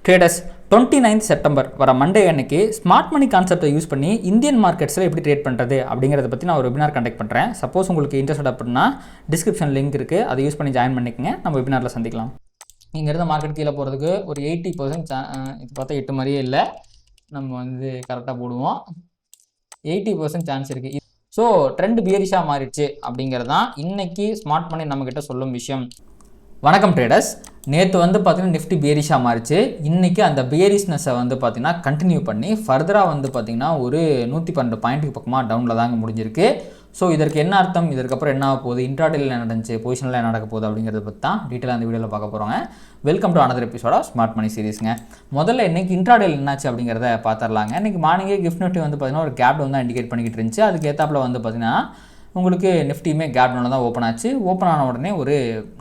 Traders 29th September வர Monday அன்னைக்கு smart மணி கான்செப்டை யூஸ் பண்ணி இந்தியன் மார்க்கெட்ஸில் எப்படி ட்ரேட் பண்ணுறது அப்படிங்கிறத பற்றி நான் ஒரு வெபினார் கண்டக்ட் பண்ணுறேன். சப்போஸ் உங்களுக்கு இன்ட்ரெஸ்ட் அப்படின்னா டிஸ்கிரிப்ஷன் லிங்க் இருக்குது, அதை யூஸ் பண்ணி ஜாயின் பண்ணிக்கங்க. நம்ம வெபினாரில் சந்திக்கலாம். இங்கேருந்து மார்க்கெட் கீழே போகிறதுக்கு ஒரு 80% இது பார்த்தா 8 மாதிரியே இல்லை, நம்ம கரெக்டாக போடுவோம். 80% சான்ஸ் இருக்குது. ஸோ ட்ரெண்ட் பியரிஷாக மாறிடுச்சு அப்படிங்கிறது தான் இன்றைக்கி ஸ்மார்ட் மணி நம்மக்கிட்ட சொல்லும் விஷயம். வணக்கம் ட்ரேடர்ஸ். நேற்று பார்த்தீங்கன்னா நிஃப்டி பியரிஷாக மாறிச்சு. இன்றைக்கி அந்த பியரிஷ்னஸை பார்த்தீங்கன்னா கண்டினியூ பண்ணி ஃபர்தராக பார்த்தீங்கன்னா ஒரு 112 பாயிண்ட்டுக்கு பக்கமாக டவுனில் தாங்க முடிஞ்சிருக்கு. ஸோ இதற்கு என்ன அர்த்தம், இதற்கப்புறம் என்ன ஆக போகுது, இன்ட்ராடேல என்ன நடந்துச்சு, பொசிஷனில் என்ன நடக்க போகுது அப்படிங்கிறத பற்றி தான் டீட்டெயிலாக அந்த வீடியோவில் பார்க்க போகிறோங்க. Welcome to another episode of smart money சீரிஸ்ங்க. முதல்ல இன்றைக்கி இன்ட்ராடேல என்னாச்சு அப்படிங்கிறத பார்த்துடலாங்க. இன்றைக்கி மார்னிங்கே கிஃப்ட் நிஃப்டி பார்த்தீங்கன்னா ஒரு கேப் டவுன் தான் இண்டிகேட் பண்ணிக்கிட்டு இருந்துச்சு. அதுக்கு ஏற்றாப்பில் பார்த்தீங்கன்னா உங்களுக்கு நிஃப்டியுமே கேப் டவுனில் தான் ஓப்பன் ஆச்சு. ஓப்பன் ஆன உடனே ஒரு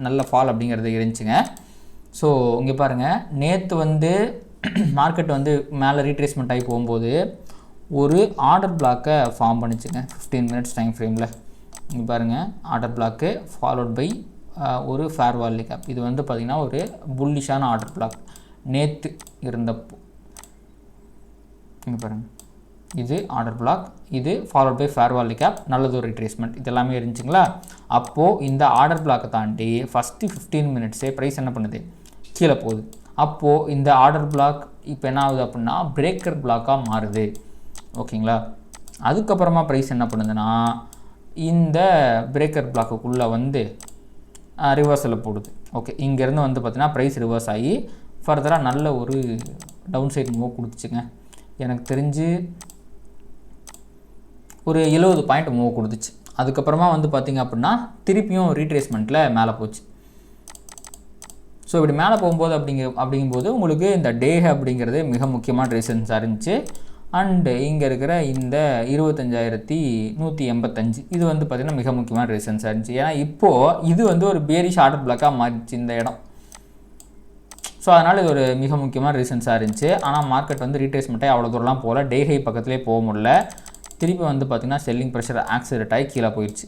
நல்ல ஃபால் அப்படிங்கிறது இருந்துச்சுங்க. ஸோ இங்கே பாருங்கள், நேற்று மார்க்கெட் மேலே ரீட்ரேஸ்மெண்ட் ஆகி போகும்போது ஒரு ஆர்டர் பிளாக்கை ஃபார்ம் பண்ணிச்சுங்க 15 மினிட்ஸ் டைம் ஃப்ரேமில். இங்கே பாருங்கள், ஆர்டர் பிளாக்கு ஃபாலோட் பை ஒரு ஃபேர் வேல்யூ கேப். இது பார்த்திங்கன்னா ஒரு புல்லிஷான ஆர்டர் பிளாக் நேற்று இருந்தப்போ. இங்கே பாருங்கள், இது ஆர்டர் பிளாக், இது followed by fair value gap, நல்லது ஒரு ரிட்ரேஸ்மெண்ட், இது எல்லாமே இருந்துச்சுங்களா. அப்போது இந்த ஆர்டர் பிளாக்கை தாண்டி ஃபஸ்ட்டு 15 மினிட்ஸே ப்ரைஸ் என்ன பண்ணுது, கீழே போகுது. அப்போது இந்த ஆர்டர் பிளாக் இப்போ என்ன ஆகுது அப்படின்னா பிரேக்கர் பிளாக்காக மாறுது. ஓகேங்களா. அதுக்கப்புறமா ப்ரைஸ் என்ன பண்ணுதுன்னா இந்த பிரேக்கர் பிளாக்குக்குள்ளே ரிவர்ஸில் போடுது. ஓகே, இங்கேருந்து பார்த்திங்கன்னா ப்ரைஸ் ரிவர்ஸ் ஆகி ஃபர்தராக நல்ல ஒரு டவுன் சைட் மூவ் கொடுத்துச்சுங்க. எனக்கு தெரிஞ்சு ஒரு 70 பாயிண்ட் மூவ் கொடுத்துச்சு. அதுக்கப்புறமா பார்த்திங்க அப்படின்னா திருப்பியும் ரீட்ரேஸ்மெண்ட்டில் மேலே போச்சு. ஸோ இப்படி மேலே போகும்போது அப்படிங்கும்போது உங்களுக்கு இந்த டே அப்படிங்கிறது மிக முக்கியமான ரீசன்ஸாக இருந்துச்சு. அண்டு இங்கே இருக்கிற இந்த 25,185 இது பார்த்திங்கன்னா மிக முக்கியமான ரீசன்ஸாக இருந்துச்சு. ஏன்னா இப்போது இது ஒரு பேரிஷ் ஆர்டர் பிளாக்காக மாறிச்சு இந்த இடம். ஸோ அதனால் இது ஒரு மிக முக்கியமான ரீசன்ஸாக இருந்துச்சு. ஆனால் மார்க்கெட் ரீட்ரேஸ்மெண்ட்டே அவ்வளோ தூரம்லாம் போகல, டே ஹை பக்கத்துலேயே போக முடியல. திருப்பி பார்த்திங்கன்னா செல்லிங் ப்ரெஷர் ஆக்சிலேட் ஆகி கீழே போயிடுச்சு.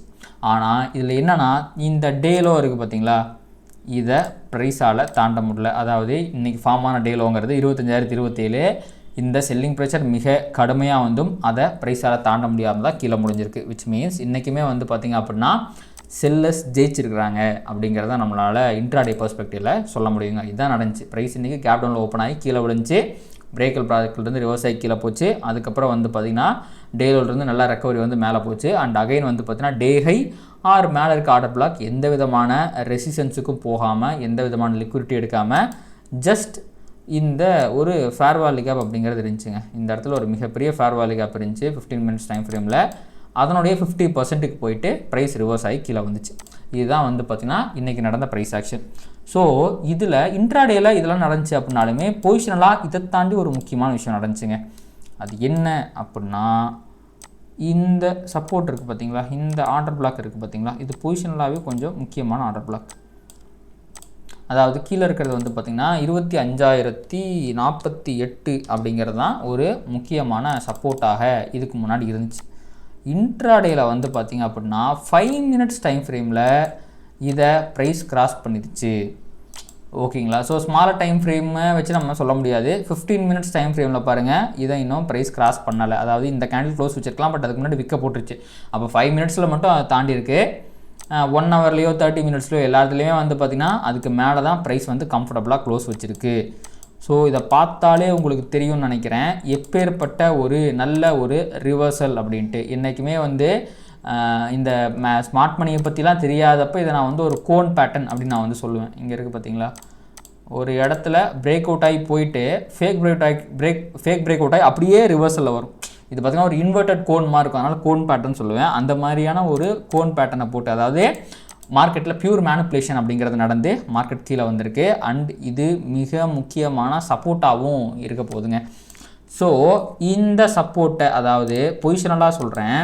ஆனால் இதில் என்னென்னா இந்த டேலோ இருக்குது பார்த்திங்களா, இதை ப்ரைஸால் தாண்ட முடியல. அதாவது இன்றைக்கி ஃபார்மான டேலோங்கிறது 25,027. இந்த செல்லிங் ப்ரெஷர் மிக கடுமையாக அதை ப்ரைஸால் தாண்ட முடியாமல் தான் கீழே முடிஞ்சிருக்கு. விச் மீன்ஸ் இன்றைக்குமே பார்த்திங்க அப்படின்னா செல்லர்ஸ் ஜெயிச்சிருக்கிறாங்க அப்படிங்கிறத நம்மளால் இன்ட்ராடே பெர்ஸ்பெக்டிவில் சொல்ல முடியுங்க. இதுதான் நடந்துச்சு. ப்ரைஸ் இன்றைக்கி கேப் டவுனில் ஓப்பன் ஆகி கீழே விழுந்துச்சு, பிரேக்கல் ப்ராடக்ட்லேருந்து ரிவர்ஸ் ஆகி கீழே போச்சு. அதுக்கப்புறம் பார்த்திங்கன்னா டேலோலேருந்து நல்லா ரெக்கவரி மேலே போச்சு. அண்ட் அகைன் பார்த்திங்கன்னா டே ஹை ஆர் மேலே இருக்க ஆர்டர் பிளாக் எந்த விதமான ரெசிஸ்டன்ஸுக்கும் போகாமல், எந்த விதமான லிக்விடிட்டி எடுக்காமல் ஜஸ்ட் இந்த ஒரு ஃபேர் வேல்யூ கேப் அப்படிங்கிறது இருந்துச்சுங்க. இந்த இடத்துல ஒரு மிகப்பெரிய ஃபேர் வேல்யூ கேப் இருந்துச்சு 15 மினிட்ஸ் டைம் ஃப்ரேமில். அதனுடைய 50%க்கு போயிட்டு ப்ரைஸ் ரிவர்ஸ் ஆகி கீழே வந்துச்சு. இதுதான் பார்த்திங்கன்னா இன்றைக்கி நடந்த ப்ரைஸ் ஆக்ஷன். ஸோ இதில் இன்ட்ராடேயில் இதெல்லாம் நடந்துச்சு அப்படின்னாலுமே பொசிஷனலாக இதை தாண்டி ஒரு முக்கியமான விஷயம் நடந்துச்சுங்க. அது என்ன அப்படின்னா இந்த சப்போர்ட் இருக்குது பார்த்திங்களா, இந்த ஆர்டர் பிளாக் இருக்குது பார்த்திங்களா, இது பொசிஷனலாகவே கொஞ்சம் முக்கியமான ஆர்டர் பிளாக். அதாவது கீழே இருக்கிறது பார்த்திங்கன்னா 25,048 அப்படிங்கிறது தான் ஒரு முக்கியமான சப்போர்ட்டாக இதுக்கு முன்னாடி இருந்துச்சு. இன்ட்ராடேயில் பார்த்திங்க அப்படின்னா 5 மினிட்ஸ் டைம் ஃப்ரேமில் இதை ப்ரைஸ் கிராஸ் பண்ணிடுச்சு. ஓகேங்களா. ஸோ ஸ்மாலர் டைம் ஃப்ரேமை வச்சு நம்ம சொல்ல முடியாது. 15 மினிட்ஸ் டைம் ஃப்ரேமில் பாருங்கள், இதை இன்னும் ப்ரைஸ் கிராஸ் பண்ணலை. அதாவது இந்த கேண்டில் க்ளோஸ் வச்சுருக்கலாம், பட் அதுக்கு முன்னாடி விற்க போட்டுருச்சு. அப்போ 5 மினிட்ஸில் மட்டும் அதை தாண்டி இருக்குது. 1 ஹவர்லேயோ 30 மினிட்ஸ்லையோ எல்லாத்துலேயுமே பார்த்திங்கன்னா அதுக்கு மேலே தான் ப்ரைஸ் கம்ஃபர்டபுளாக க்ளோஸ் வச்சுருக்கு. ஸோ இதை பார்த்தாலே உங்களுக்கு தெரியும்னு நினைக்கிறேன் எப்பேற்பட்ட ஒரு நல்ல ஒரு ரிவர்சல் அப்படின்ட்டு. என்றைக்குமே இந்த ஸ்மார்ட் மணியை பற்றிலாம் தெரியாதப்போ இதை நான் ஒரு கோன் பேட்டர்ன் அப்படின்னு நான் சொல்லுவேன். இங்கே இருக்குது பார்த்திங்களா, ஒரு இடத்துல பிரேக் அவுட் ஆகி போயிட்டு ஃபேக் பிரேக் அவுட் ஆகி அப்படியே ரிவர்சலில் வரும். இது பார்த்திங்கன்னா ஒரு இன்வெர்டட் கோன் மாதிரி இருக்கும், அதனால் கோன் பேட்டர்ன் சொல்லுவேன். அந்த மாதிரியான ஒரு கோன் பேட்டர்னை போட்டு, அதாவது மார்க்கெட்டில் பியூர் மேனிப்புலேஷன் அப்படிங்கிறது நடந்து மார்க்கெட் கீழே வந்திருக்கு. அண்ட் இது மிக முக்கியமான சப்போர்ட்டாகவும் இருக்க போகுதுங்க. ஸோ இந்த சப்போர்ட்டை, அதாவது பொசிஷனலாக சொல்கிறேன்,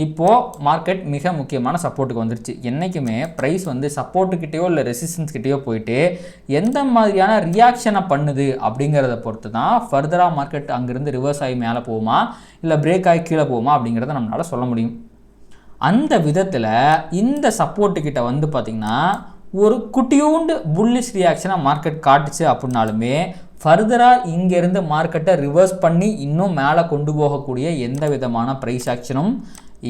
இப்போது மார்க்கெட் மிக முக்கியமான சப்போர்ட்டுக்கு வந்துருச்சு. என்றைக்குமே ப்ரைஸ் சப்போர்ட்டுக்கிட்டேயோ இல்லை ரெசிஸ்டன்ஸ்கிட்டேயோ போயிட்டு எந்த மாதிரியான ரியாக்ஷனை பண்ணுது அப்படிங்கிறத பொறுத்து தான் ஃபர்தராக மார்க்கெட் அங்கேருந்து ரிவர்ஸ் ஆகி மேலே போகுமா இல்லை பிரேக் ஆகி கீழே போகுமா அப்படிங்கிறத நம்மளால் சொல்ல முடியும். அந்த விதத்தில் இந்த சப்போர்ட்டுக்கிட்ட பார்த்திங்கன்னா ஒரு குட்டியூண்டு புல்லிஷ் ரியாக்ஷனாக மார்க்கெட் காட்டுச்சு அப்படின்னாலுமே ஃபர்தராக இங்கேருந்து மார்க்கெட்டை ரிவர்ஸ் பண்ணி இன்னும் மேலே கொண்டு போகக்கூடிய எந்த விதமான ப்ரைஸ் ஆக்ஷனும்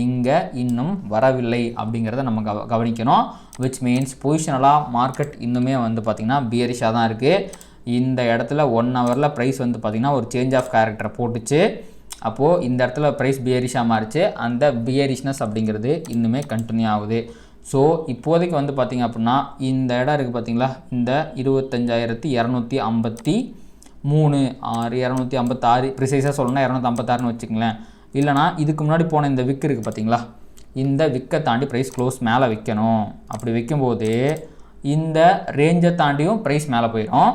இங்கே இன்னும் வரவில்லை அப்படிங்கிறத நம்ம கவனிக்கணும். விச் மீன்ஸ் பொசிஷனலாக மார்க்கெட் இன்னுமே வந்து பார்த்திங்கன்னா பியரிஷாக தான் இருக்குது. இந்த இடத்துல 1 ஹவரில் ப்ரைஸ் வந்து பார்த்திங்கன்னா ஒரு சேஞ்ச் ஆஃப் கேரக்டரை போட்டுச்சு. அப்போது இந்த இடத்துல ப்ரைஸ் பியரிஷாக மாறிச்சு. அந்த பியரிஷ்னஸ் அப்படிங்கிறது இன்னுமே கண்டினியூ ஆகுது. ஸோ இப்போதைக்கு வந்து பார்த்திங்க அப்படின்னா இந்த இடம் இருக்குது பார்த்திங்களா, இந்த 25,253 256 ப்ரிசைஸாக சொல்லணும்னா 256ன்னு வச்சுக்கங்களேன். இல்லைனா இதுக்கு முன்னாடி போன இந்த விக் இருக்குது பார்த்திங்களா, இந்த விக்கை தாண்டி ப்ரைஸ் க்ளோஸ் மேலே வைக்கணும். அப்படி வைக்கும்போது இந்த ரேஞ்சை தாண்டியும் ப்ரைஸ் மேலே போயிடும்.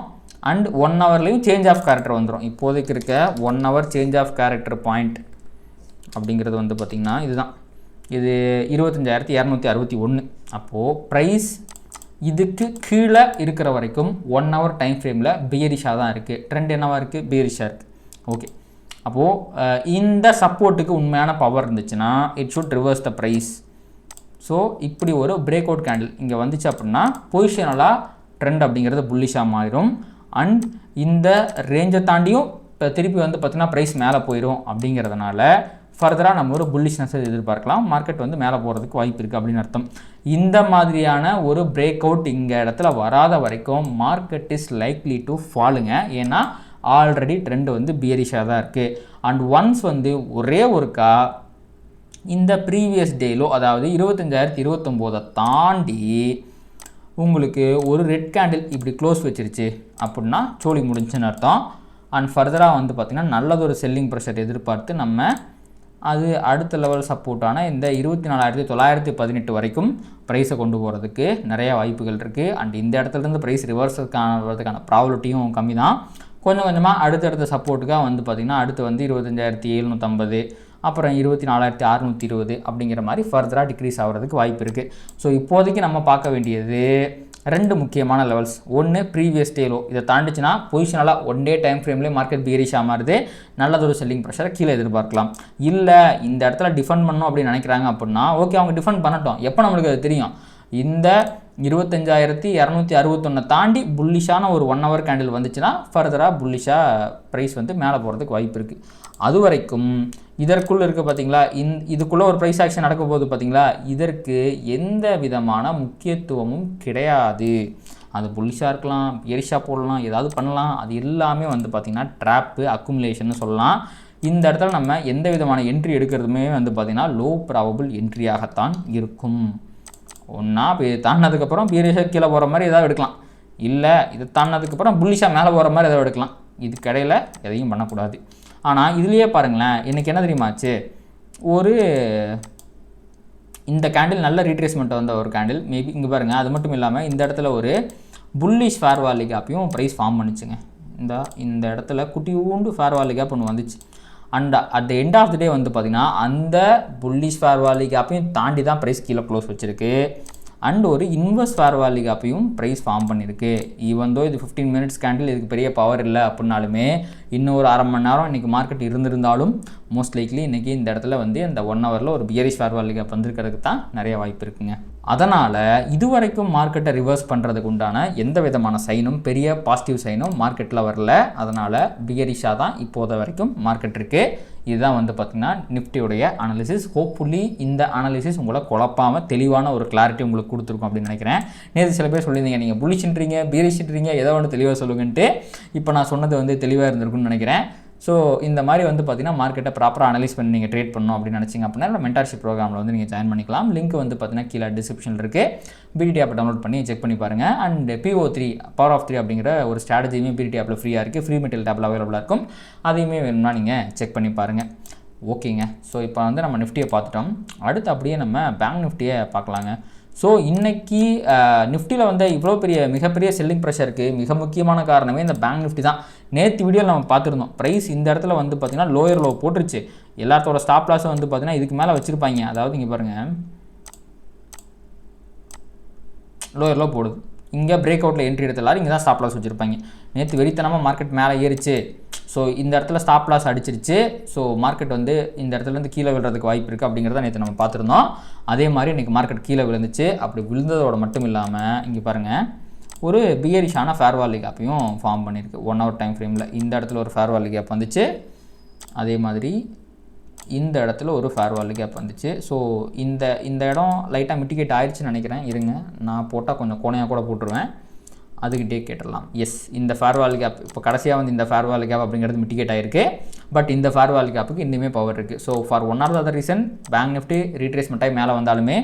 அண்ட் 1 ஹவர்லேயும் சேஞ்ச் ஆஃப் கேரக்டர் வந்துடும். இப்போதைக்கு இருக்க 1 hour change of character point அப்படிங்கிறது வந்து பார்த்திங்கன்னா இதுதான், இது 25,261. அப்போது ப்ரைஸ் இதுக்கு கீழே இருக்கிற வரைக்கும் 1 ஹவர் டைம் ஃப்ரேமில் பியரிஷாக தான் இருக்குது. ட்ரெண்ட் என்னவாக இருக்குது? பியரிஷாக இருக்குது. ஓகே, அப்போது இந்த சப்போர்ட்டுக்கு உண்மையான பவர் இருந்துச்சுன்னா it should reverse the price. So இப்படி ஒரு பிரேக் அவுட் கேண்டில் இங்கே வந்துச்சு அப்படின்னா பொசிஷனலாக ட்ரெண்ட் அப்படிங்கிறது புல்லிஷாக மாறிடும். அண்ட் இந்த ரேஞ்சை தாண்டியும் இப்போ திருப்பி வந்து பார்த்திங்கன்னா ப்ரைஸ் மேலே போயிடும். அப்படிங்கிறதுனால ஃபர்தராக நம்ம ஒரு புல்லிஷ்னஸை எதிர்பார்க்கலாம். மார்க்கெட் வந்து மேலே போகிறதுக்கு வாய்ப்பு இருக்குது அப்படின்னு அர்த்தம். இந்த மாதிரியான ஒரு பிரேக் அவுட் இங்கே இடத்துல வராத வரைக்கும் மார்க்கெட் இஸ் லைக்லி டு ஃபாலுங்க. ஏன்னா ஆல்ரெடி ட்ரெண்ட் வந்து பியரிஷாக தான் இருக்குது. அண்ட் ஒன்ஸ் வந்து ஒரே ஒருக்கா இந்த ப்ரீவியஸ் டேலோ அதாவது 25,029 தாண்டி உங்களுக்கு ஒரு ரெட் கேண்டில் இப்படி க்ளோஸ் வச்சிருச்சு அப்படின்னா சோலி முடிஞ்சுன்னு அர்த்தம். அண்ட் ஃபர்தராக வந்து பார்த்திங்கன்னா நல்லதொரு செல்லிங் ப்ரெஷர் எதிர்பார்த்து நம்ம அது அடுத்த லெவல் சப்போர்ட்டான இந்த 24,918 வரைக்கும் ப்ரைஸை கொண்டு போகிறதுக்கு நிறைய வாய்ப்புகள் இருக்குது. அண்ட் இந்த இடத்துலேருந்து ப்ரைஸ் ரிவர்ஸுக்கான ப்ராபபிலிட்டியும் கம்மி தான். கொஞ்சம் கொஞ்சமாக அடுத்தடுத்த சப்போர்ட்டுக்காக வந்து பார்த்திங்கன்னா அடுத்து வந்து 25,750 அப்புறம் 24,620 அப்படிங்கிற மாதிரி ஃபர்தராக டிக்ரீஸ் ஆகிறதுக்கு வாய்ப்பு இருக்குது. ஸோ இப்போதைக்கு நம்ம பார்க்க வேண்டியது 2 முக்கியமான லெவல்ஸ். ஒன்று ப்ரீவியஸ் டேலோ, இதை தாண்டிச்சுன்னா பொசிஷனலாக 1 டே டைம் ஃப்ரேம்லேயே மார்க்கெட் பியரிஷாக மாறுது, நல்லதொரு செல்லிங் ப்ரெஷரை கீழே எதிர்பார்க்கலாம். இல்லை இந்த இடத்துல டிஃபெண்ட் பண்ணணும் அப்படின்னு நினைக்கிறாங்க அப்படின்னா ஓகே, அவங்க டிஃபெண்ட் பண்ணட்டும். எப்போ நம்மளுக்கு அது தெரியும்? இந்த 25,261 தாண்டி புல்லிஷான ஒரு 1 ஹவர் கேண்டில் வந்துச்சுன்னா ஃபர்தராக புல்லிஷாக ப்ரைஸ் வந்து மேலே போகிறதுக்கு வாய்ப்பு இருக்குது. அது வரைக்கும் இதற்குள்ளே இருக்குது பார்த்திங்களா, இதுக்குள்ளே ஒரு ப்ரைஸ் ஆக்ஷன் நடக்க போகுது பார்த்திங்களா, இதற்கு எந்த விதமான முக்கியத்துவமும் கிடையாது. அது புல்லிஷாக இருக்கலாம், பியரிஷாக போடலாம், ஏதாவது பண்ணலாம். அது எல்லாமே வந்து பார்த்திங்கன்னா ட்ராப்பு, அக்குமுலேஷன் சொல்லலாம். இந்த இடத்துல நம்ம எந்த விதமான என்ட்ரி எடுக்கிறதுமே வந்து பார்த்திங்கன்னா லோ ப்ராபபிள் என்ட்ரியாகத்தான் இருக்கும். ஒன்றா தாண்டினதுக்கப்புறம் பியரிஷாக கீழே போகிற மாதிரி ஏதாவது எடுக்கலாம், இல்லை இதை தாண்டினதுக்கப்புறம் புல்லிஷாக மேலே போகிற மாதிரி ஏதாவது எடுக்கலாம். இதுக்கு இடையில் எதையும் பண்ணக்கூடாது. ஆனால் இதுலேயே பாருங்களேன், இன்றைக்கி என்ன தெரியுமாச்சு, ஒரு இந்த கேண்டில் நல்ல ரீட்ரேஸ்மெண்ட் வந்த ஒரு கேண்டில் மேபி இங்கே பாருங்கள். அது மட்டும் இல்லாமல் இந்த இடத்துல ஒரு புல்லிஷ் ஃபேர்வாலி கேப்பையும் ப்ரைஸ் ஃபார்ம் பண்ணிச்சுங்க. இந்த இடத்துல குட்டியூண்டு ஃபேர்வாலி கேப் ஒன்று வந்துச்சு. And at the end of the day வந்து பார்த்திங்கன்னா அந்த புல்லிஷ் ஃபேர்வாலி கேப்பையும் தாண்டி தான் ப்ரைஸ் கீழே க்ளோஸ் வச்சுருக்கு. அண்ட் ஒரு இன்வெர்ஸ் ஃபேர்வாலி கேப்பையும் ப்ரைஸ் ஃபார்ம் பண்ணியிருக்கு. ஈவந்தோ இது 15 மினிட்ஸ் கேண்டில், இதுக்கு பெரிய பவர் இல்லை அப்படின்னாலுமே இன்னும் ஒரு அரை மணி நேரம் இன்றைக்கி மார்க்கெட் இருந்திருந்தாலும் மோஸ்ட் லைக்லி இன்றைக்கி இந்த இடத்துல வந்து இந்த 1 ஹவரில் ஒரு பியரிஷ் ஃபேர்வாலி கேப் வந்திருக்கிறதுக்கு தான் நிறைய வாய்ப்பு இருக்குங்க. அதனால் இதுவரைக்கும் மார்க்கெட்டை ரிவர்ஸ் பண்ணுறதுக்கு உண்டான எந்த விதமான சைனும், பெரிய பாசிட்டிவ் சைனும் மார்க்கெட்டில் வரல. அதனால் பியரிஷாக தான் இப்போது வரைக்கும் மார்க்கெட் இருக்குது. இதுதான் வந்து பார்த்திங்கன்னா நிஃப்டியோடைய அனாலிசிஸ். ஹோப்ஃபுல்லி இந்த அனாலிசிஸ் உங்களை குழப்பாமல் தெளிவான ஒரு கிளாரிட்டி உங்களுக்கு கொடுத்துருக்கும் அப்படின்னு நினைக்கிறேன். நேற்று சில பேர் சொல்லியிருந்தீங்க நீங்கள் புல்லிஷ்ன்றீங்க, பியரிஷ்ன்றீங்க, ஏதோ ஒன்று தெளிவாக சொல்லுங்கன்ட்டு. இப்போ நான் சொன்னது வந்து தெளிவாக இருந்திருக்குன்னு நினைக்கிறேன். ஸோ இந்த மாதிரி வந்து பார்த்திங்கன்னா மார்க்கெட்டை ப்ராப்பராக அனலைஸ் பண்ணி நீங்கள் ட்ரேட் பண்ணணும் அப்படின்னு நினச்சிங்க அப்படின்னா மென்டார்ஷிப் ப்ரோக்ராமில் வந்து நீங்கள் ஜாயின் பண்ணிக்கலாம். லிங்க் வந்து பார்த்திங்கன்னா கீழே டிஸ்கிரிப்ஷனில் இருக்குது. பிடிடி ஆப்பை டவுன்லோட் பண்ணி செக் பண்ணி பாருங்கள். அண்ட் PO3 பவர் ஆஃப் 3 அப்படிங்கிற ஒரு ஸ்ட்ராட்டஜியுமே பிடிடி ஆப்பில் ஃப்ரீயாக இருக்குது, ஃப்ரீ மெட்டீரியல் டேப்பில் அவைலபிளாக இருக்கும். அதையுமே வேணும்னா நீங்கள் செக் பண்ணி பாருங்கள். ஓகேங்க. ஸோ இப்போ வந்து நம்ம நிஃப்டியை பார்த்துட்டோம். அடுத்து அப்படியே நம்ம பேங்க் நிஃப்டியை பார்க்கலாங்க. ஸோ இன்றைக்கி நிஃப்டியில் வந்து இவ்வளோ மிகப்பெரிய செல்லிங் ப்ரெஷருக்கு மிக முக்கியமான காரணமே இந்த பேங்க் நிஃப்டி தான். நேற்று வீடியோவில் நம்ம பார்த்துருந்தோம். ப்ரைஸ் இந்த இடத்துல வந்து பார்த்திங்கன்னா லோயர் லோ போட்டுருச்சு. எல்லாத்தோட ஸ்டாப் லாஸும் வந்து பார்த்திங்கன்னா இதுக்கு மேலே வச்சுருப்பாங்க. அதாவது இங்கே பாருங்கள், லோயர் லோ போடுது. இங்கே பிரேக் அவுட்டில் என்ட்ரி எடுத்த எல்லாரும் இங்கே தான் ஸ்டாப் லாஸ் வச்சுருப்பாங்க. நேற்று வெறித்தனமாக மார்க்கெட் மேலே ஏறிச்சு. ஸோ இந்த இடத்துல ஸ்டாப் லாஸ் அடிச்சிருச்சு. ஸோ மார்க்கெட் வந்து இந்த இடத்துலேருந்து கீழே விழுறதுக்கு வாய்ப்பு இருக்குது அப்படிங்கிறத நேற்று நம்ம பார்த்துருந்தோம். அதே மாதிரி இன்றைக்கி மார்க்கெட் கீழே விழுந்துச்சு. அப்படி விழுந்ததோட மட்டும் இல்லாமல் இங்கே பாருங்கள், ஒரு பியரிஷான ஃபேர் வேல்யூ கேப்பையும் ஃபார்ம் பண்ணியிருக்கு 1 hour டைம் ஃப்ரேமில். இந்த இடத்துல ஒரு ஃபேர் வேல்யூ கேப் வந்துச்சு, அதே மாதிரி இந்த இடத்துல ஒரு ஃபேர் வேல்யூ கேப் வந்துச்சு. ஸோ இந்த இடம் லைட்டாக மிட்டிகேட் ஆயிடுச்சுன்னு நினைக்கிறேன். இருங்க, நான் போட்டால் கொஞ்சம் கோணையாக கூட போட்டுருவேன், அதுக்கிட்டே கேட்டுடலாம். எஸ், இந்த ஃபேர் வேல்யூ கேப் இப்போ கடைசியாக வந்து இந்த ஃபேர் வேல்யூ கேப் அப்படிங்கிறது மிட்டிகேட் ஆகிருக்கு. பட் இந்த ஃபேர் வேல்யூ கேப்புக்கு இன்னுமே பவர் இருக்குது. So for one R the other reason bank Nifty retracement ஆகி மேலே வந்தாலுமே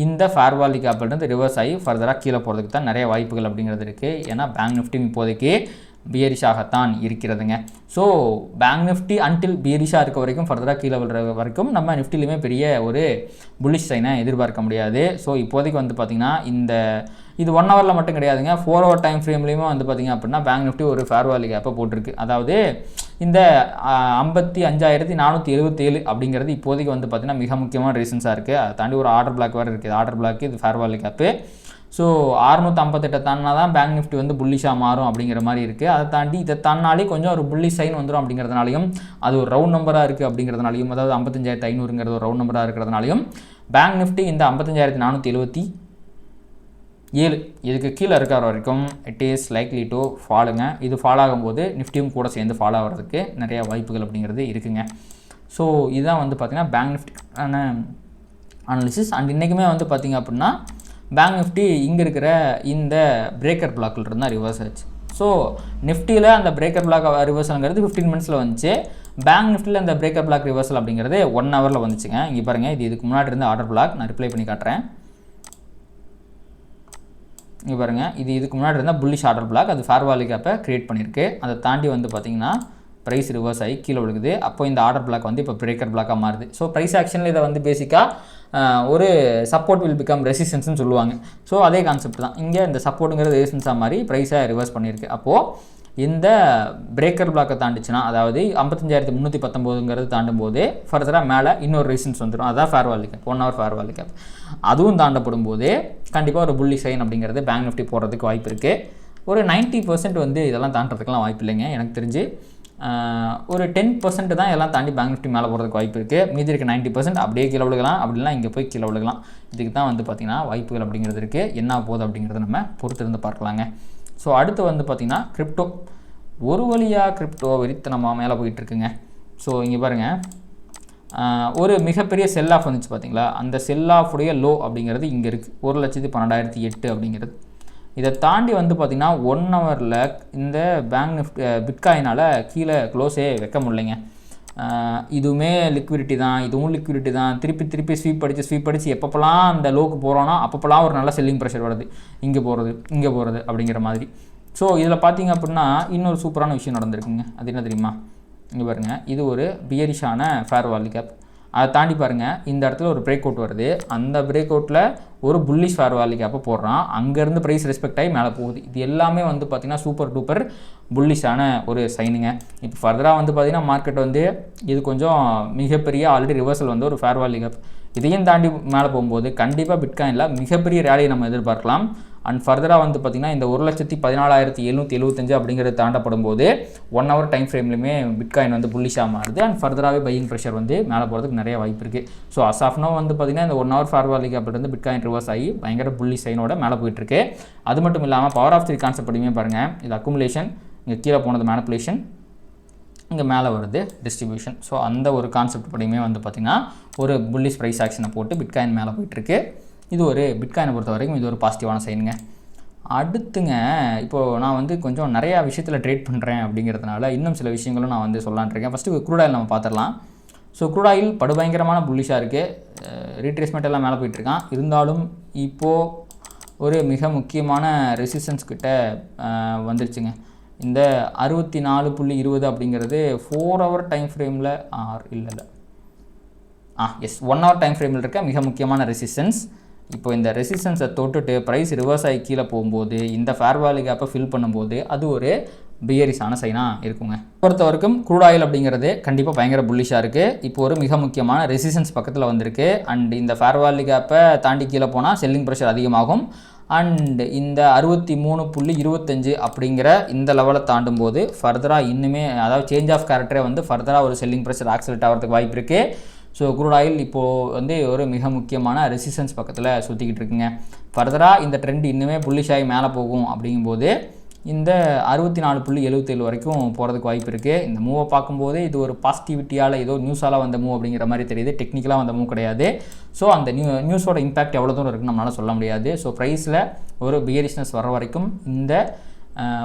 இந்த ஃபேர் வேல்யூ கேப்லேருந்து ரிவர்ஸ் ஆகி ஃபர்தராக கீழே போகிறதுக்கு தான் நிறைய வாய்ப்புகள் அப்படிங்கிறது இருக்குது. ஏன்னா பேங்க் நிஃப்டி இப்போதைக்கு பியரிஷாகத்தான் இருக்கிறதுங்க. ஸோ பேங்க் நிஃப்டி அன்டில் பியரிஷாக இருக்க வரைக்கும் ஃபர்தராக கீழே விழுற வரைக்கும் நம்ம நிஃப்டிலையுமே பெரிய ஒரு புல்லிஷ் சைனை எதிர்பார்க்க முடியாது. ஸோ இப்போதைக்கு வந்து பார்த்திங்கன்னா இது 1 hourல மட்டும் கிடையாதுங்க, 4 hour டைம் ஃப்ரேம்லேயுமே வந்து பார்த்திங்க அப்படின்னா பேங்க் நிஃப்டி ஒரு ஃபேர் வேல்யூ கேப்பை போட்டிருக்கு. அதாவது இந்த 55,477 அப்படிங்கிறது இப்போதைக்கு வந்து பார்த்திங்கன்னா மிக முக்கியமான ரீசன்ஸாக இருக்குது. அதை தாண்டி ஒரு ஆர்டர் பிளாக் வேறு இருக்குது. ஆர்டர் பிளாக் இது ஃபேர் வேல்யூ கேப்பு. ஸோ 658 தாண்டினா தான் பேங்க் நிஃப்டி வந்து புல்லிஷாக மாறும் அப்படிங்கிற மாதிரி இருக்குது. அதை தாண்டி இதை தாண்டினாலே கொஞ்சம் ஒரு புல்லிஷ் சைன் வந்துடும் அப்படிங்கிறதுனாலையும், அது ஒரு ரவுண்ட் நம்பராக இருக்குது அப்படிங்கிறதுனாலையும், அதாவது 55,500ங்கிறது ஒரு ரவுண்ட் நம்பராக இருக்கிறதுனாலையும் பேங்க் நிஃப்டி இந்த 55,477 இதுக்கு கீழே இருக்கிற வரைக்கும் இட் இஸ் லைக்லி டு ஃபாலுங்க. இது ஃபால் ஆகும்போது நிஃப்டியும் கூட சேர்ந்து ஃபால் ஆகிறதுக்கு நிறைய வாய்ப்புகள் அப்படிங்கிறது இருக்குங்க. ஸோ இதுதான் வந்து பார்த்திங்கன்னா பேங்க் நிஃப்டிக்கான அனாலிசிஸ். அண்ட் இன்றைக்குமே வந்து பார்த்திங்க அப்படின்னா பேங்க் நிஃப்டி இங்கே இருக்கிற இந்த பிரேக்கர் பிளாக்கில் இருந்தால் ரிவர்ஸ் ஆச்சு. ஸோ நிஃப்டியில் அந்த பிரேக்கர் பிளாக் ரிவர்சல்ங்கிறது 15 minutesல வந்துச்சு. பேங்க் நிஃப்டியில் அந்த பிரேக்கர் பிளாக் ரிவர்சல் அப்படிங்கிறது 1 hourல வந்துச்சுங்க. இங்கே பாருங்கள், இது இதுக்கு முன்னாடி இருந்த ஆர்டர் பிளாக். நான் ரிப்ளை பண்ணி காட்டுறேன். இங்கே பாருங்கள், இது இதுக்கு முன்னாடி இருந்தால் புல்லிஷ் ஆர்டர் பிளாக், அது ஃபேர் வேல்யூ கேப்பை க்ரியேட் பண்ணியிருக்கு. அதை தாண்டி வந்து பார்த்திங்கன்னா ப்ரைஸ் ரிவர்ஸ் ஆகி கீழே விழுகுது. அப்போ இந்த ஆர்டர் பிளாக் வந்து இப்போ பிரேக்கர் பிளாக்காக மாறுது. ஸோ ப்ரைஸ் ஆக்ஷனில் இதை வந்து பேசிக்காக ஒரு சப்போர்ட் வில் பிகம் ரெசிஸ்டன்ஸ்னு சொல்லுவாங்க. ஸோ அதே கான்செப்ட் தான் இங்கே இந்த சப்போர்ட்டுங்கிறது ரெசிஸ்டன்ஸாக மாதிரி ப்ரைஸை ரிவர்ஸ் பண்ணியிருக்கு. அப்போது இந்த பிரேக்கர் பிளாக்கை தாண்டிச்சுன்னா, அதாவது 55,319ங்கிறது தாண்டும் போது ஃபர்தராக மேலே இன்னொரு ரெசிஸ்டன்ஸ் வந்துடும். அதான் fair value gap, 1 hour fair value gap. அதுவும் தாண்டப்படும் போது கண்டிப்பாக ஒரு புல்லி சைன் அப்படிங்கிறது பேங்க் நிஃப்டி போடுறதுக்கு வாய்ப்பு இருக்குது. ஒரு 90% வந்து இதெல்லாம் தாண்டறதுக்கெலாம் வாய்ப்பு இல்லைங்க. எனக்கு தெரிஞ்சு ஒரு 10% தான் எல்லாம் தாண்டி பேங்க் நிஃப்டி மேலே போகிறதுக்கு வாய்ப்பு இருக்குது. மீதி இருக்க 90% அப்படியே கீழே விழுகலாம், அப்படிலாம் இங்கே போய் கீழே விழுகலாம். இதுக்கு தான் வந்து பார்த்திங்கன்னா வாய்ப்புகள் அப்படிங்கிறது இருக்குது. என்ன போகுது அப்படிங்கிறத நம்ம பொறுத்திருந்து பார்க்கலாங்க. ஸோ அடுத்து வந்து பார்த்திங்கன்னா கிரிப்டோ, ஒரு வழியாக கிரிப்டோ வெறித்தனமாக மேலே போயிட்டுருக்குங்க. ஸோ இங்கே பாருங்கள், ஒரு மிகப்பெரிய செல் ஆஃப் வந்துச்சு பார்த்தீங்களா, அந்த செல் ஆஃபுடைய லோ அப்படிங்கிறது இங்கே இருக்குது, 1,12,008 அப்படிங்கிறது. இதை தாண்டி வந்து பார்த்திங்கன்னா 1 hourல இந்த பேங்க் நிஃப்டி பிட்காயினால் கீழே க்ளோஸே வைக்க முடியலைங்க. இதுவுமே லிக்விடிட்டி தான், இதுவும் லிக்விடிட்டி தான். திருப்பி ஸ்வீப் அடித்து எப்பப்போலாம் அந்த லோக்கு போகிறோன்னா அப்பப்போலாம் ஒரு நல்ல செல்லிங் ப்ரெஷர் வருது, இங்கே போகிறது அப்படிங்கிற மாதிரி. ஸோ இதில் பார்த்திங்க அப்படின்னா இன்னொரு சூப்பரான விஷயம் நடந்திருக்குங்க. அது என்ன தெரியுமா, இங்கே பாருங்கள், இது ஒரு பியரிஷான ஃபேர் வேல்யூ கேப். அதை தாண்டி பாருங்கள், இந்த இடத்துல ஒரு பிரேக் அவுட் வருது. அந்த பிரேக் அவுட்டில் ஒரு புல்லிஷ் ஃபேர் வேல்யூ கேப்பை போடுறான். அங்கேருந்து ப்ரைஸ் ரெஸ்பெக்ட் ஆகி மேலே போகுது. இது எல்லாமே வந்து பார்த்திங்கன்னா சூப்பர் டூப்பர் புல்லிஷான ஒரு சைனுங்க. இப்போ ஃபர்தராக வந்து பார்த்திங்கன்னா மார்க்கெட் வந்து இது கொஞ்சம் மிகப்பெரிய ஆல்ரெடி ரிவர்சல் வந்து ஒரு ஃபேர் வேல்யூ கேப், இதையும் தாண்டி மேலே போகும்போது கண்டிப்பாக பிட்காயினில் மிகப்பெரிய ரேலியை நம்ம எதிர்பார்க்கலாம். அண்ட் ஃபர்தராக வந்து பார்த்திங்கன்னா இந்த 1,14,775 அப்படிங்கிறது தாண்டப்படும் போது 1 hour டைம் ஃப்ரேம்லையுமே பிட்காயின் வந்து புல்லிஷாக மாறுது. அண்ட் ஃபர்தராகவே பையிங் ப்ரெஷர் வந்து மேலே போகிறதுக்கு நிறைய வாய்ப்பு இருக்குது. ஸோ அஸ் ஆஃப் நோ வந்து பார்த்திங்கன்னா இந்த 1 hour ஃபேர் வேல்யூ கேப்லேருந்து பிட்காயின் ரிவர்ஸ் ஆகி பயங்கர புல்லிஷ் சைனோட மேலே போயிட்டுருக்கு. அது மட்டும் இல்லாமல் பவர் ஆஃப் 3 கான்செப்ட் படியுமே பாருங்கள், இது அக்குமுலேஷன், இங்கே கீழே போனது மேனிப்புலேஷன், இங்கே மேலே வருது டிஸ்ட்ரிபியூஷன். ஸோ அந்த ஒரு கான்செப்ட் படியுமே வந்து பார்த்திங்கன்னா ஒரு புல்லிஷ் ப்ரைஸ் ஆக்ஷனை போட்டு பிட்காயின் மேலே போயிட்டுருக்கு. இது ஒரு பிட்காயினை பொறுத்த வரைக்கும் இது ஒரு பாசிட்டிவான சைனுங்க. அடுத்துங்க, இப்போது நான் வந்து கொஞ்சம் நிறையா விஷயத்தில் ட்ரேட் பண்ணுறேன் அப்படிங்கிறதுனால இன்னும் சில விஷயங்களும் நான் வந்து சொல்லான்ட்ருக்கேன். ஃபஸ்ட்டு க்ரூட் ஆயில் நம்ம பார்த்துடலாம். ஸோ க்ரூட் ஆயில் படுபயங்கரமான புல்லிஷாக இருக்குது, ரீட்ரேஸ்மெண்ட் எல்லாம் மேலே போயிட்டுருக்கான். இருந்தாலும் இப்போது ஒரு மிக முக்கியமான ரெசிஸ்டன்ஸ் கிட்ட வந்துருச்சுங்க. இந்த 64.20 அப்படிங்கிறது 4 hour டைம் ஃப்ரேமில் எஸ் 1 hour டைம் ஃப்ரேமில் இருக்க மிக முக்கியமான ரெசிஸ்டன்ஸ். இப்போ இந்த ரெசிஸ்டன்ஸை தொட்டுட்டு ப்ரைஸ் ரிவர்ஸ் ஆகி கீழே போகும்போது இந்த ஃபேர் வேல்யூ கேப்பை ஃபில் பண்ணும்போது அது ஒரு பியரிஷான சைனாக இருக்குங்க. பொறுத்த வரைக்கும் க்ரூட் ஆயில் அப்படிங்கிறது கண்டிப்பாக பயங்கர புல்லிஷாக இருக்குது. இப்போ ஒரு மிக முக்கியமான ரெசிஸ்டன்ஸ் பக்கத்தில் வந்திருக்கு. அண்ட் இந்த ஃபேர் வேல்யூ கேப்பை தாண்டி கீழே போனால் செல்லிங் ப்ரெஷர் அதிகமாகும். அண்ட் இந்த 63.25 அப்படிங்கிற இந்த லெவலை தாண்டும் போது ஃபர்தராக இன்னுமே, அதாவது சேஞ்ச் ஆஃப் கேரக்டரே வந்து ஃபர்தராக ஒரு செல்லிங் ப்ரெஷர் ஆக்சிலேட் ஆகிறதுக்கு வாய்ப்பு இருக்குது. ஸோ க்ரூட் ஆயில் இப்போது வந்து ஒரு மிக முக்கியமான ரெசிஸ்டன்ஸ் பக்கத்தில் சுற்றிக்கிட்டு இருக்குங்க. ஃபர்தராக இந்த ட்ரெண்ட் இன்னுமே புல்லிஷ் ஆகி மேலே போகும் அப்படிங்கும்போது இந்த 64.77 வரைக்கும் போகிறதுக்கு வாய்ப்பு இருக்குது. இந்த மூவை பார்க்கும்போது இது ஒரு பாசிட்டிவிட்டியால் ஏதோ நியூஸால் வந்த மூவ் அப்படிங்கிற மாதிரி தெரியுது, டெக்னிக்கலாக வந்த மூவ் கிடையாது. ஸோ அந்த நியூஸோட இம்பாக்ட் எவ்வளோ தூரம் இருக்குன்னு நம்மளால் சொல்ல முடியாது. ஸோ ப்ரைஸில் ஒரு பியரிஷ்னஸ் வர வரைக்கும் இந்த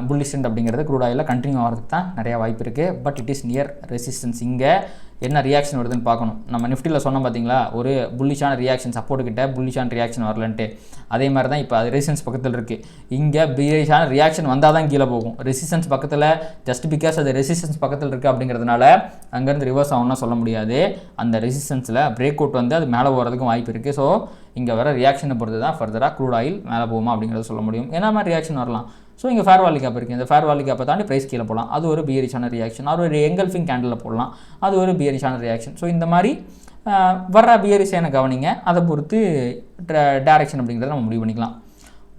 புல்லிஷ் ட்ரெண்ட் அப்படிங்கிறது க்ரூட் ஆயிலில் கண்டினியூ ஆகிறதுக்கு தான் நிறையா வாய்ப்பு இருக்குது. But it is near resistance. இங்கே என்ன ரியாக்ஷன் வருதுன்னு பார்க்கணும். நம்ம நிஃப்டியில் சொன்னோம் பார்த்தீங்களா, ஒரு புல்லிஷான ரியாக்ஷன் சப்போர்ட்டுக்கிட்ட புல்லிஷான ரியாக்ஷன் வரலன்ட்டு, அதே மாதிரி தான் இப்போ அது ரெசிஸ்டன்ஸ் பக்கத்தில் இருக்குது. இங்கே பியரிஷான ரியாக்ஷன் வந்தால் தான் கீழே போகும். ரெசிஸ்டன்ஸ் பக்கத்தில் ஜஸ்ட் பிகாஸ் அது ரெசிஸ்டன்ஸ் பக்கத்தில் இருக்குது அப்படிங்கிறதுனால அங்கேருந்து ரிவர்ஸ் ஆகும்னா சொல்ல முடியாது. அந்த ரெசிஸ்டன்ஸில் பிரேக் அவுட் வந்து அது மேலே போகிறதுக்கும் வாய்ப்பு இருக்குது. ஸோ இங்கே வர ரியாக்ஷனை பொறுத்து தான் ஃபர்தராக க்ரூட் ஆயில் மேலே போகுமா அப்படிங்கிறத சொல்ல முடியும். என்ன மாதிரி ரியாக்ஷன் வரலாம். ஸோ இங்கே ஃபேர் வேல்யூ கேப் இருக்குது. இந்த ஃபேர் வேல்யூ கேப்பை தாண்டி ப்ரைஸ் கீழே போகலாம், அது ஒரு பியரிஷான ரியாக்ஷன். அது ஒரு எங்கல்ஃபிங் கேண்டில் போடலாம், அது ஒரு பியரிஷான ரியாக்ஷன். ஸோ இந்த மாதிரி வர்ற பியரிஷான கவனிங்க, அதை பொறுத்து டைரக்ஷன் அப்படிங்கிறத நம்ம முடிவு பண்ணிக்கலாம்.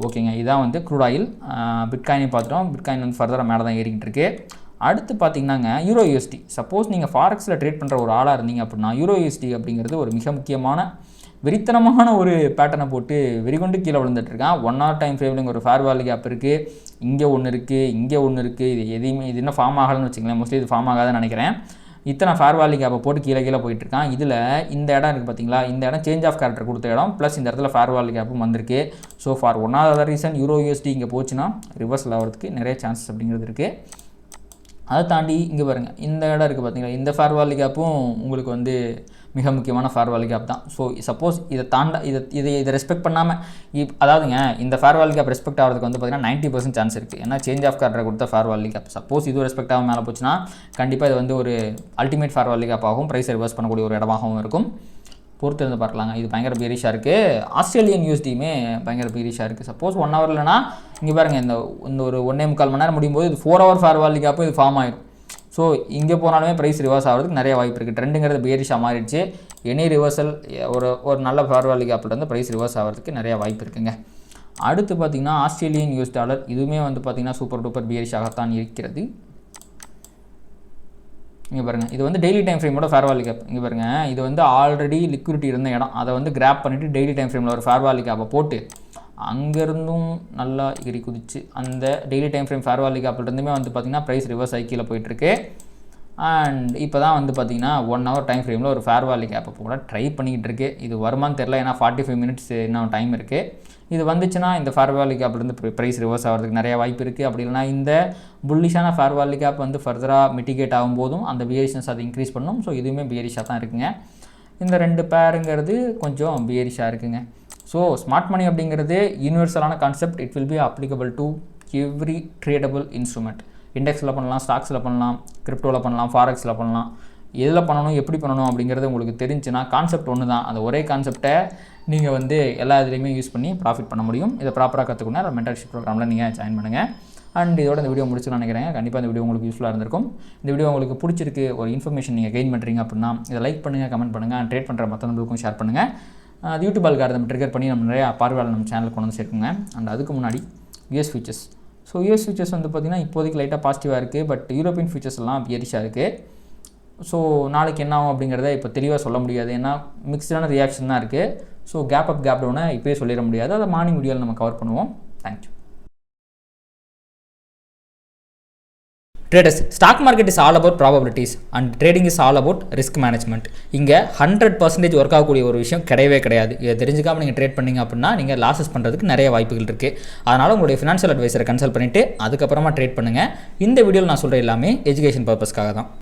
ஓகேங்க, இதான் வந்து க்ரூட் ஆயில். பிட்காயினை பார்த்துட்டோம். பிட்காயின் வந்து ஃபர்தராக மேலே தான் ஏறிக்கிட்டு இருக்குது. அடுத்து பார்த்தீங்கன்னாங்க யூரோ யூஎஸ்டி. சப்போஸ் நீங்கள் ஃபாரெக்ஸில் ட்ரேட் பண்ணுற ஒரு ஆளாக இருந்தீங்க அப்படின்னா யூரோ யூஎஸ்டி அப்படிங்கிறது ஒரு மிக முக்கியமான வெறித்தனமான ஒரு பேட்டர்னை போட்டு வெறிகொண்டு கீழே விழுந்துட்டுருக்கான். 1 hour டைம் ஃப்ரேம்ல ஒரு ஃபேர் வேல்யூ கேப் இருக்குது, இங்கே ஒன்று இருக்குது, இங்கே ஒன்று இருக்குது. இது எதையுமே இது இன்னும் ஃபார்ம் ஆகலன்னு வச்சுங்களேன். மோஸ்ட்லி இது ஃபார்ம் ஆகாதுன்னு நினைக்கிறேன். இத்தனை ஃபேர் வேல்யூ கேப்பை போட்டு கீழே போயிட்டுருக்கான். இதில் இந்த இடம் இருக்குது பார்த்தீங்களா, இந்த இடம் சேஞ்ச் ஆஃப் கேரக்டர் கொடுத்த இடம், ப்ளஸ் இந்த இடத்துல ஃபேர் வேல்யூ கேப்பும் வந்திருக்கு. So for one of the reason euro USD இங்கே போச்சுன்னா ரிவர்ஸில் ஆகிறதுக்கு நிறைய சான்சஸ் அப்படிங்கிறது இருக்குது. அதை தாண்டி இங்கே பாருங்கள், இந்த இடம் இருக்குது பார்த்தீங்களா, இந்த ஃபேர் வேல்யூ கேப்பும் உங்களுக்கு வந்து மிக முக்கியமான ஃபேர் வேல்யூ கேப் தான். ஸோ சப்போஸ் இதை ரெஸ்பெக்ட் பண்ணாமல் அதாவதுங்க இந்த ஃபேர் வேல்யூ கேப் ரெஸ்பெக்ட் ஆகிறதுக்கு வந்து பார்த்தீங்கன்னா 90% சான்ஸ் இருக்குது. ஏன்னா சேஞ்ச் ஆஃப் கேரக்டர் கொடுத்த ஃபேர் வேல்யூ கேப் சப்போஸ் இது ரெஸ்பெக்ட் ஆகாமல் மேலே போச்சுன்னா கண்டிப்பாக இது வந்து ஒரு அல்டிமேட் ஃபேர் வேல்யூ கேப் ஆகும், ப்ரைஸ் ரிவர்ஸ் பண்ணக்கூடிய ஒரு இடமாகவும் இருக்கும். பொறுத்து இருந்து பார்க்கலாங்க. இது பயங்கர பீரிஷாக இருக்குது. ஆஸ்திரேலியன் யூஎஸ்டியுமே பயங்கர பீரிஷாக இருக்குது. சப்போஸ் 1 hour இல்லைனா இங்கே பாருங்கள், இந்த ஒரு 1.25 மணி நேரம் முடியும் போது இது 4 hour ஃபேர் வேல்யூ கேப்பும் இது ஃபார்ம் ஆயிடும். ஸோ இங்கே போனாலுமே ப்ரைஸ் ரிவர்ஸ் ஆகிறதுக்கு நிறைய வாய்ப்பு இருக்குது. ட்ரெண்டுங்கிறது பீரிஷாக மாறிடுச்சு. எனி ரிவர்சல் ஒரு நல்ல ஃபேர் வேல்யூ கேப்லேருந்து ப்ரைஸ் ரிவர்ஸ் ஆகிறதுக்கு நிறைய வாய்ப்பு இருக்குங்க. அடுத்து பார்த்திங்கன்னா ஆஸ்திரேலியன் யூஎஸ் டாலர், இதுவுமே வந்து பார்த்திங்கன்னா சூப்பர் டூப்பர் பீரிஷாகத்தான் இருக்கிறது. இங்கே பாருங்கள், இது வந்து டெய்லி டைம் ஃப்ரேமோட ஃபேர் வேல்யூ கேப். இங்கே பாருங்கள், இது வந்து ஆல்ரெடி லிக்விடிட்டி இருந்த இடம், அதை வந்து கிராப் பண்ணிவிட்டு டெய்லி டைம் ஃப்ரேமில் ஒரு ஃபேர் வேல்யூ கேப்பை போட்டு அங்கேருந்தும் நல்லா எகிரி குதிச்சு அந்த daily time frame fair value கேப்லேருந்துமே வந்து பார்த்திங்கன்னா ப்ரைஸ் ரிவர்ஸ் ஆகி கீழே போயிட்டுருக்கு. அண்ட் இப்போ தான் வந்து பார்த்திங்கன்னா 1 hour டைம் ஃப்ரேமில் ஒரு ஃபேர் வேல்யூ கேப்பை போட ட்ரை பண்ணிக்கிட்டு இருக்கு. இது வருமானு தெரில, ஏன்னா 45 minutes இன்னும் டைம் இருக்குது. இது வந்துச்சுன்னா இந்த ஃபேர் வேல்யூ கேப்லேருந்து ப்ரைஸ் ரிவர்ஸ் ஆகிறதுக்கு நிறைய வாய்ப்பு இருக்குது. அப்படி இல்லைனா இந்த புல்லிஷான ஃபேர் வேல்யூ கேப் வந்து ஃபர்தராக மிட்டிகேட் ஆகும்போதும் அந்த பியரிஷ்னஸ் அதை இன்க்ரீஸ் பண்ணும். ஸோ இதுவுமே பியரிஷாக தான் இருக்குங்க. இந்த 2 பேருங்கிறது கொஞ்சம் பியரிஷாக இருக்குங்க. ஸோ ஸ்மார்ட் மணி அப்படிங்கிறது யூனிவர்சலான concept. It will be applicable to every tradable instrument. இண்டெக்ஸில் பண்ணலாம், ஸ்டாக்ஸில் பண்ணலாம், கிரிப்டோவில் பண்ணலாம், ஃபாரெக்ஸில் பண்ணலாம். எதில் பண்ணணும், எப்படி பண்ணணும் அப்படிங்கிறது உங்களுக்கு தெரிஞ்சுன்னா கான்செப்ட் ஒன்று தான். அந்த ஒரே கான்செப்டை நீங்கள் வந்து எல்லா இதுலேயுமே யூஸ் பண்ணி ப்ராஃபிட் பண்ண முடியும். இதை ப்ராப்பராக கற்றுக்கணும். மென்டர்ஷிப் ப்ரோக்ராமில் நீங்கள் ஜாயின் பண்ணுங்கள். அண்ட் இதோட இந்த வீடியோ முடிச்சுன்னு நினைக்கிறேன். கண்டிப்பாக இந்த வீடியோ உங்களுக்கு யூஸ்ஃபுல்லாக இருந்திருக்கும். இந்த வீடியோ உங்களுக்கு பிடிச்சிருக்கு, ஒரு இன்ஃபர்மேஷன் நீங்கள் கெயின் பண்ணுறீங்க அப்படின்னா இதை லைக் பண்ணுங்கள், கமெண்ட் பண்ணுங்கள், அண்ட் ட்ரேட் பண்ணுற மற்ற நம்பருக்கும் ஷேர் பண்ணுங்கள். அது யூடியூப் அல்காரிதம் ட்ரிகர் பண்ணி நம்ம நிறையா பார்வையாளர் நம்ம சேனலுக்கு கொண்டு வந்து சேர்க்குங்க. அண்ட் அதுக்கு முன்னாடி US futures. So US futures வந்து பார்த்திங்கன்னா இப்போதைக்கு லைட்டாக பாசிட்டிவாக இருக்குது. பட் யூரோப்பியன் ஃபியூச்சர்ஸ் எல்லாம் பியரிஷாக இருக்குது. ஸோ நாளைக்கு என்ன ஆகும் அப்படிங்கிறத இப்போ தெளிவாக சொல்ல முடியாது. ஏன்னா மிக்ஸ்டான ரியாக்ஷன் தான் இருக்குது. ஸோ கேப் அப் கேப் டவுனை இப்போயே சொல்லிட முடியாது. அதை மார்னிங் வீடியோவில் நம்ம கவர் பண்ணுவோம். Thank you. Traders, stock market is all about probabilities and trading is all about risk management. இங்கே 100% ஒர்க் ஆகக்கூடிய ஒரு விஷயம் கிடையவே கிடையாது. இதை தெரிஞ்சுக்காமல் நீங்கள் ட்ரேட் பண்ணிங்க அப்படின்னா நீங்கள் லாஸஸ் பண்ணுறதுக்கு நிறைய வாய்ப்புகள் இருக்குது. அதனால் உங்களுடைய ஃபினான்ஷியல் அட்வைசரை கன்சல்ட் பண்ணிவிட்டு அதுக்கப்புறமா ட்ரேட் பண்ணுங்கள். இந்த வீடியோவில் நான் சொல்கிற எல்லாமே எஜுகேஷன் பர்பஸ்க்காக தான்.